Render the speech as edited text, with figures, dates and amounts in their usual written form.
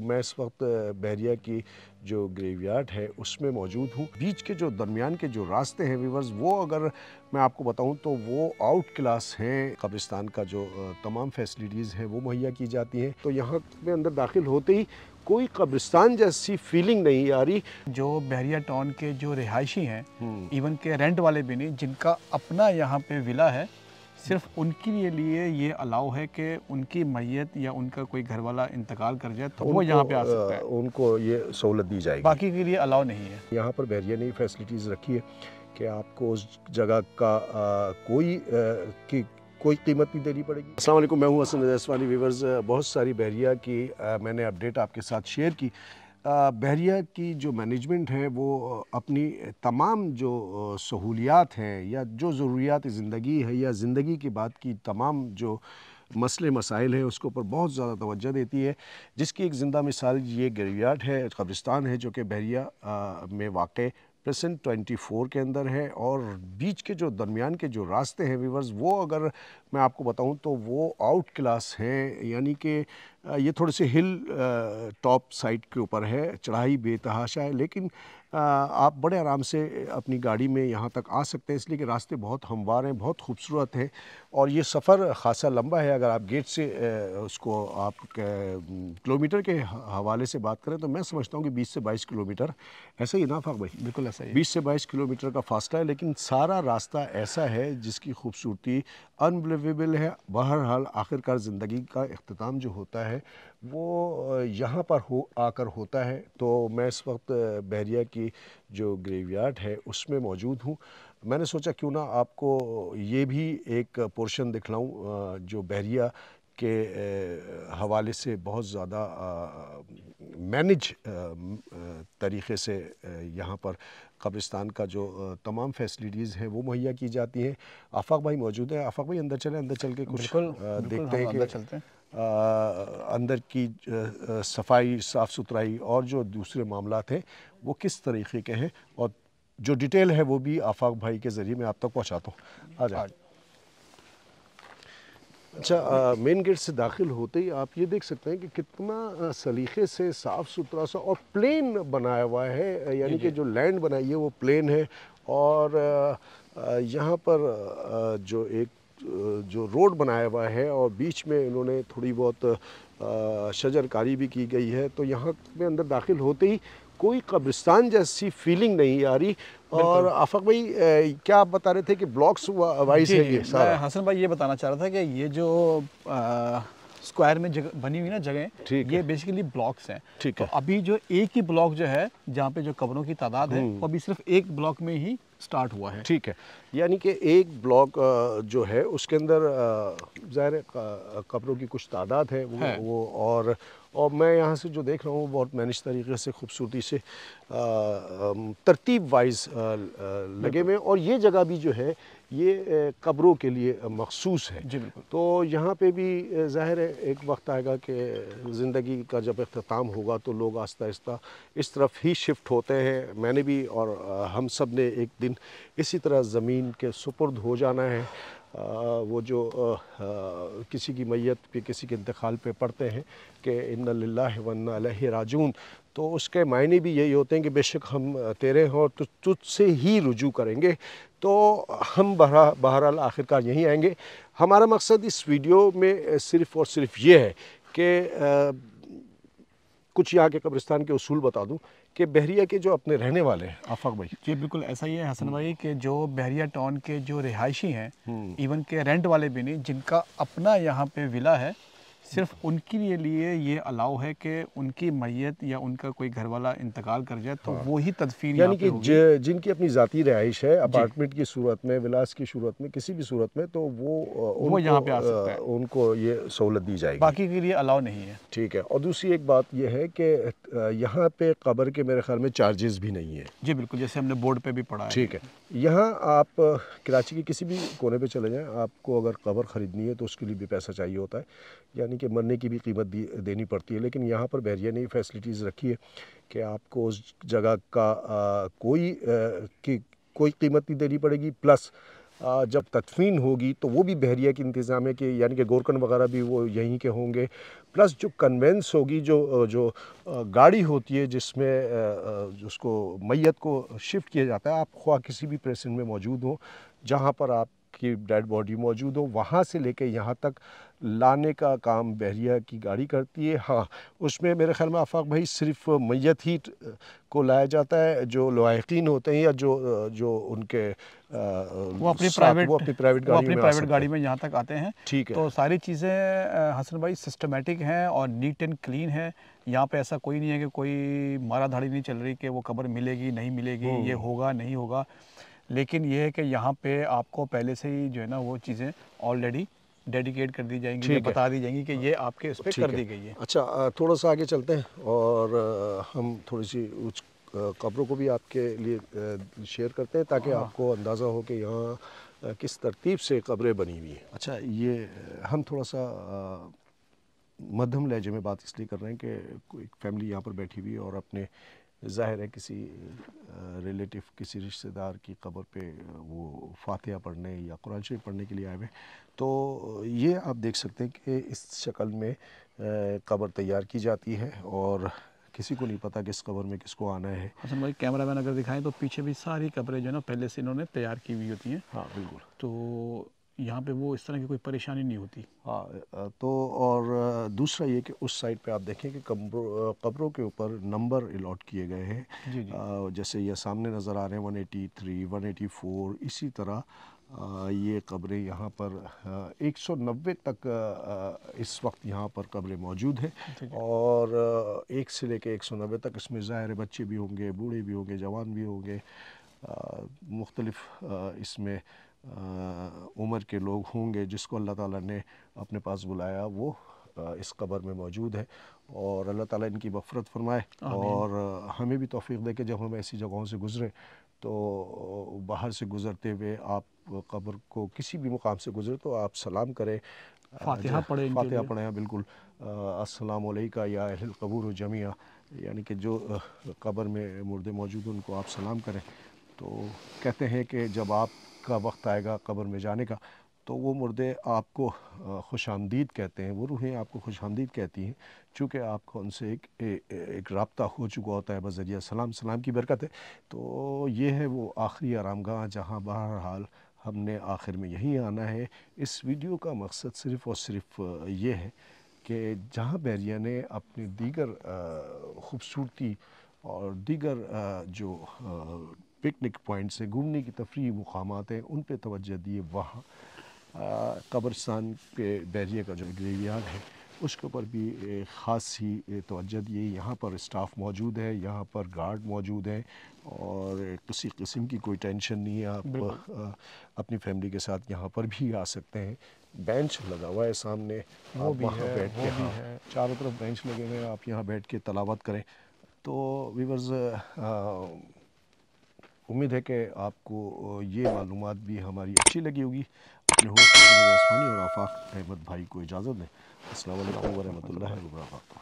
میں اس وقت بحریہ کی جو گریو یارڈ ہے اس میں موجود ہوں۔ بیچ کے جو درمیان کے جو راستے ہیں ویورز، وہ اگر میں آپ کو بتاؤں تو وہ آؤٹ کلاس ہیں۔ قبرستان کا جو تمام فیسلٹیز ہیں وہ مہیا کی جاتی ہیں، تو یہاں میں اندر داخل ہوتے ہی کوئی قبرستان جیسی فیلنگ نہیں آ رہی۔ جو بحریہ ٹاؤن کے جو رہائشی ہیں، ایون کہ رینٹ والے بھی نہیں، جن کا اپنا یہاں پہ ولا ہے، صرف ان کے لیے یہ الاؤ ہے کہ ان کی میت یا ان کا کوئی گھر والا انتقال کر جائے تو وہ یہاں پہ آ سکتا ہے، ان کو یہ سہولت دی جائے گی۔ باقی کے لیے الاؤ نہیں ہے۔ یہاں پر بحریہ نے فیسلٹیز رکھی ہے کہ آپ کو اس جگہ کا کوئی قیمت نہیں دینی پڑے گی۔ السلام علیکم، میں ہوں حسن جیسوانی۔ ویورز، بہت ساری بحریہ کی میں نے اپڈیٹ آپ کے ساتھ شیئر کی۔ بحریہ کی جو مینجمنٹ ہے وہ اپنی تمام جو سہولیات ہیں یا جو ضروریات زندگی ہے یا زندگی کے بعد کی تمام جو مسئلے مسائل ہیں اس کے اوپر بہت زیادہ توجہ دیتی ہے، جس کی ایک زندہ مثال یہ گریو یارڈ ہے، قبرستان ہے، جو کہ بحریہ میں واقع پریسنٹ 24 کے اندر ہے۔ اور بیچ کے جو درمیان کے جو راستے ہیں ویورز، وہ اگر میں آپ کو بتاؤں تو وہ آؤٹ کلاس ہیں، یعنی کہ یہ تھوڑے سے ہل ٹاپ سائٹ کے اوپر ہے، چڑھائی بے تحاشا ہے، لیکن آپ بڑے آرام سے اپنی گاڑی میں یہاں تک آ سکتے ہیں، اس لیے کہ راستے بہت ہموار ہیں، بہت خوبصورت ہیں، اور یہ سفر خاصا لمبا ہے۔ اگر آپ گیٹ سے اس کو آپ کلومیٹر کے حوالے سے بات کریں تو میں سمجھتا ہوں کہ 20 سے 22 کلومیٹر ایسا ہی نا فاق بھائی؟ بالکل ایسا ہی ہے۔ 20 سے 22 کلومیٹر کا فاصلہ ہے، لیکن سارا راستہ ایسا ہے جس کی خوبصورتی انبلیویبل ہے۔ بہرحال آخرکار زندگی کا اختتام جو ہوتا ہے وہ یہاں پر آ کر ہوتا ہے۔ تو میں اس وقت بحریہ کی جو گریو یارڈ ہے اس میں موجود ہوں۔ میں نے سوچا کیوں نہ آپ کو یہ بھی ایک پورشن دکھلاؤں جو بحریہ کے حوالے سے بہت زیادہ مینج طریقے سے یہاں پر قبرستان کا جو تمام فیسلٹیز ہیں وہ مہیا کی جاتی ہیں۔ آفاق بھائی موجود ہیں۔ آفاق بھائی اندر چلیں، اندر چل کے کچھ دیکھتے ہیں کہ اندر کی صفائی، صاف ستھرائی اور جو دوسرے معاملات ہیں وہ کس طریقے کے ہیں، اور جو ڈیٹیل ہے وہ بھی آفاق بھائی کے ذریعے میں آپ تک پہنچاتا ہوں۔ آ جائیں۔ اچھا، مین گیٹ سے داخل ہوتے ہی آپ یہ دیکھ سکتے ہیں کہ کتنا سلیقے سے صاف ستھرا سا اور پلین بنایا ہوا ہے، یعنی کہ جو لینڈ بنائی ہے وہ پلین ہے، اور یہاں پر جو روڈ بنایا ہوا ہے اور بیچ میں انہوں نے تھوڑی بہت شجر کاری بھی کی گئی ہے، تو یہاں میں اندر داخل ہوتے ہی کوئی قبرستان جیسی فیلنگ نہیں آ رہی۔ اور آفاق بھائی کیا آپ بتا رہے تھے کہ بلاکس وائز ہے یہ سارا؟ میں حسن بھائی یہ بتانا چاہ رہا تھا کہ یہ جو اسکوائر میں بنی ہوئی نا جگہیں، یہ بیسیکلی بلاکس ہیں۔ تو ابھی جو ایک ہی بلاک جو ہے جہاں پہ جو قبروں کی تعداد ہے وہ ابھی صرف ایک بلاک میں ہی سٹارٹ ہوا ہے۔ ٹھیک ہے، یعنی کہ ایک بلاک جو ہے اس کے اندر ظاہر قبروں کی کچھ تعداد ہے وہ، اور میں یہاں سے جو دیکھ رہا ہوں بہت مینج طریقے سے خوبصورتی سے ترتیب وائز لگے ہوئے، اور یہ جگہ بھی جو ہے یہ قبروں کے لیے مخصوص ہے۔ جی بالکل۔ تو یہاں پہ بھی ظاہر ہے ایک وقت آئے گا کہ زندگی کا جب اختتام ہوگا تو لوگ آہستہ آہستہ اس طرف ہی شفٹ ہوتے ہیں۔ میں نے بھی اور ہم سب نے ایک دن اسی طرح زمین کے سپرد ہو جانا ہے۔ وہ جو کسی کی میت پہ، کسی کے انتقال پہ پڑھتے ہیں کہ انا للہ و انا الیہ راجعون، تو اس کے معنی بھی یہی ہوتے ہیں کہ بے شک ہم تیرے ہیں اور تجھ سے ہی رجوع کریں گے۔ تو ہم بہرحال آخرکار یہیں آئیں گے۔ ہمارا مقصد اس ویڈیو میں صرف اور صرف یہ ہے کہ کچھ یہاں کے قبرستان کے اصول بتا دوں کہ بحریہ کے جو اپنے رہنے والے ہیں۔ آفاق بھائی جی بالکل ایسا ہی ہے حسن بھائی کہ جو بحریہ ٹاؤن کے جو رہائشی ہیں، ایون کہ رینٹ والے بھی نہیں، جن کا اپنا یہاں پہ ولا ہے، صرف ان کے لیے یہ الاؤ ہے کہ ان کی میت یا ان کا کوئی گھر والا انتقال کر جائے تو وہی تدفین یعنی کہ جن کی اپنی ذاتی رہائش ہے اپارٹمنٹ کی صورت میں، ولاس کی صورت میں، کسی بھی صورت میں، تو وہ یہاں پہ آ سکتا ہے، ان کو یہ سہولت دی جائے گی۔ باقی کے لیے الاؤ نہیں ہے۔ ٹھیک ہے، اور دوسری ایک بات یہ ہے کہ یہاں پہ قبر کے میرے خیال میں چارجز بھی نہیں ہیں۔ جی بالکل، جیسے ہم نے بورڈ پہ بھی پڑھا ہے۔ ٹھیک ہے، یہاں آپ کراچی کے کسی بھی کونے پہ چلے جائیں، آپ کو اگر قبر خریدنی ہے تو اس کے لیے بھی پیسہ چاہیے ہوتا ہے، یعنی کہ مرنے کی بھی قیمت دینی پڑتی ہے، لیکن یہاں پر بحریہ نے فیسلٹیز رکھی ہے کہ آپ کو اس جگہ کا کوئی قیمت نہیں دینی پڑے گی، پلس جب تدفین ہوگی تو وہ بھی بحریہ کی انتظام ہے کہ یعنی کہ گورکن وغیرہ بھی وہ یہیں کے ہوں گے، پلس جو کنوینس ہوگی، جو گاڑی ہوتی ہے جس میں اس کو میت کو شفٹ کیا جاتا ہے، آپ خواہ کسی بھی پریسن میں موجود ہوں جہاں پر آپ کی ڈیڈ باڈی موجود ہو، وہاں سے لے کے یہاں تک لانے کا کام بحریہ کی گاڑی کرتی ہے۔ ہاں، اس میں میرے خیال میں آفاق بھائی صرف میت ہی کو لایا جاتا ہے، جو لواحقین ہوتے ہیں یا جو ان کے وہ اپنی پرائیویٹ گاڑی میں یہاں تک آتے ہیں۔ ٹھیک ہے، تو ساری چیزیں حسن بھائی سسٹمیٹک ہیں اور نیٹ اینڈ کلین ہے، یہاں پہ ایسا کوئی نہیں ہے کہ کوئی مارا دھاڑی نہیں چل رہی کہ وہ قبر ملے گی نہیں ملے گی، یہ ہوگا نہیں ہوگا، لیکن یہ ہے کہ یہاں پہ آپ کو پہلے سے ہی جو ہے نا وہ چیزیں آلریڈی ڈیڈیکیٹ کر دی جائیں گی یا بتا دی جائیں گی کہ یہ آپ کے اس پہ کر دی گئی ہے۔ اچھا، تھوڑا سا آگے چلتے ہیں اور ہم تھوڑی سی قبروں کو بھی آپ کے لیے شیئر کرتے ہیں تاکہ آپ کو اندازہ ہو کہ یہاں کس ترتیب سے قبریں بنی ہوئی ہیں۔ اچھا، یہ ہم تھوڑا سا مدھم لہجے میں بات اس لیے کر رہے ہیں کہ کوئی فیملی یہاں پر بیٹھی ہوئی ہے اور اپنے ظاہر ہے کسی ریلیٹیو، کسی رشتہ دار کی قبر پہ وہ فاتحہ پڑھنے یا قرآن شریف پڑھنے کے لیے آئے ہوئے، تو یہ آپ دیکھ سکتے ہیں کہ اس شکل میں قبر تیار کی جاتی ہے اور کسی کو نہیں پتہ کس قبر میں کس کو آنا ہے۔ حسن بھائی کیمرہ مین اگر دکھائیں تو پیچھے بھی ساری قبریں جو ہے نا پہلے سے انہوں نے تیار کی ہوئی ہوتی ہیں۔ ہاں بالکل، تو یہاں پہ وہ اس طرح کی کوئی پریشانی نہیں ہوتی۔ ہاں، تو اور دوسرا یہ کہ اس سائڈ پہ آپ دیکھیں کہ قبروں کے اوپر نمبر الاٹ کیے گئے ہیں، جیسے یہ سامنے نظر آ رہے ہیں 183، 184، اسی طرح یہ قبریں یہاں پر 190 تک اس وقت یہاں پر قبریں موجود ہیں، اور 1 سے لے کے 190 تک اس میں ظاہر بچے بھی ہوں گے، بوڑھے بھی ہوں گے، جوان بھی ہوں گے، مختلف اس میں عمر کے لوگ ہوں گے جس کو اللہ تعالیٰ نے اپنے پاس بلایا، وہ اس قبر میں موجود ہے، اور اللہ تعالیٰ ان کی مغفرت فرمائے اور ہمیں بھی توفیق دے کہ جب ہم ایسی جگہوں سے گزریں تو باہر سے گزرتے ہوئے آپ قبر کو کسی بھی مقام سے گزرے تو آپ سلام کریں، فاتحہ پڑھیں، بالکل، السلام علیکم یا اہل القبور جمیعہ، یعنی کہ جو قبر میں مردے موجود ہیں ان کو آپ سلام کریں۔ تو کہتے ہیں کہ جب آپ کا وقت آئے گا قبر میں جانے کا تو وہ مردے آپ کو خوش آمدید کہتے ہیں، وہ روحیں آپ کو خوش آمدید کہتی ہیں، چونکہ آپ کو ان سے ایک رابطہ ہو چکا ہوتا ہے بذریعہ سلام کی برکت ہے۔ تو یہ ہے وہ آخری آرام گاہ جہاں بہرحال ہم نے آخر میں یہیں آنا ہے۔ اس ویڈیو کا مقصد صرف اور صرف یہ ہے کہ جہاں بحریہ نے اپنے دیگر خوبصورتی اور دیگر جو پکنک پوائنٹس ہیں، گھومنے کی تفریحی مقامات ہیں، ان پہ توجہ دیے، وہاں قبرستان پہ بحریہ کا جو گریو یارڈ ہے اس کے اوپر بھی خاص ہی توجہ دیے۔ یہاں پر اسٹاف موجود ہے، یہاں پر گارڈ موجود ہیں، اور کسی قسم کی کوئی ٹینشن نہیں ہے، آپ اپنی فیملی کے ساتھ یہاں پر بھی آ سکتے ہیں۔ بینچ لگا ہوا ہے سامنے، آپ وہاں بیٹھ کے، چاروں طرف بینچ لگے ہوئے ہیں، آپ یہاں بیٹھ کے تلاوت کریں۔ تو ویورز، امید ہے کہ آپ کو یہ معلومات بھی ہماری اچھی لگی ہوگی۔ اپنے ہوسٹ اور آفاق احمد بھائی کو اجازت دیں۔ السلام علیکم ورحمۃ اللہ وبرکاتہ۔